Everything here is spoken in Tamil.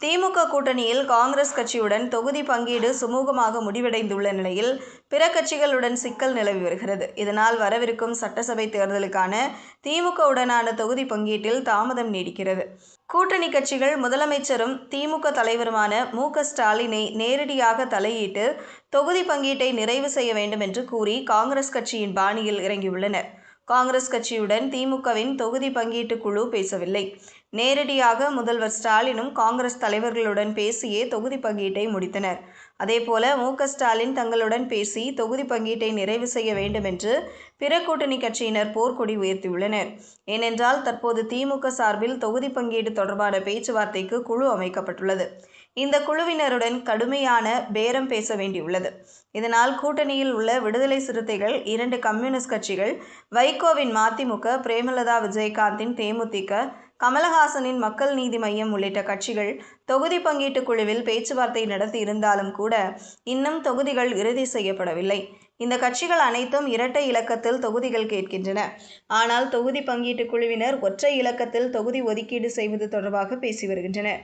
திமுக கூட்டணியில் காங்கிரஸ் கட்சியுடன் தொகுதி பங்கீடு சுமூகமாக முடிவடைந்துள்ள நிலையில் பிற கட்சிகளுடன் சிக்கல் நிலவி வருகிறது. இதனால் வரவிருக்கும் சட்டசபை தேர்தலுக்கான திமுகவுடனான தொகுதி பங்கீட்டில் தாமதம் நீடிக்கிறது. கூட்டணி கட்சிகள் முதலமைச்சரும் திமுக தலைவருமான மு.க.ஸ்டாலினை நேரடியாக தலையிட்டு தொகுதி பங்கீட்டை நிறைவு செய்ய வேண்டும் என்று கூறி காங்கிரஸ் கட்சியின் பாணியில் இறங்கியுள்ளனர். காங்கிரஸ் கட்சியுடன் திமுகவின் தொகுதி பங்கீட்டு குழு பேசவில்லை. நேரடியாக முதல்வர் ஸ்டாலினும் காங்கிரஸ் தலைவர்களுடன் பேசியே தொகுதி பங்கீட்டை முடித்தனர். அதேபோல மு.க.ஸ்டாலின் தங்களுடன் பேசி தொகுதி பங்கீட்டை நிறைவு செய்ய வேண்டும் என்று பிற கூட்டணி கட்சியினர் போர்க்கொடி உயர்த்தியுள்ளனர். ஏனென்றால் தற்போது திமுக சார்பில் தொகுதி பங்கீடு தொடர்பான பேச்சுவார்த்தைக்கு குழு அமைக்கப்பட்டுள்ளது. இந்த குழுவினருடன் கடுமையான பேரம் பேச வேண்டியுள்ளது. இதனால் கூட்டணியில் உள்ள விடுதலை சிறுத்தைகள், 2 கம்யூனிஸ்ட் கட்சிகள், வைகோவின் மதிமுக, பிரேமலதா விஜயகாந்தின் தேமுதிக, கமலஹாசனின் மக்கள் நீதி மய்யம் உள்ளிட்ட கட்சிகள் தொகுதி பங்கீட்டு குழுவில் பேச்சுவார்த்தை நடத்தி இருந்தாலும் கூட இன்னும் தொகுதிகள் இறுதி செய்யப்படவில்லை. இந்த கட்சிகள் அனைத்தும் இரட்டை இலக்கத்தில் தொகுதிகள் கேட்கின்றன. ஆனால் தொகுதி பங்கீட்டு குழுவினர் ஒற்றை இலக்கத்தில் தொகுதி ஒதுக்கீடு செய்வது தொடர்பாக பேசி வருகின்றனர்.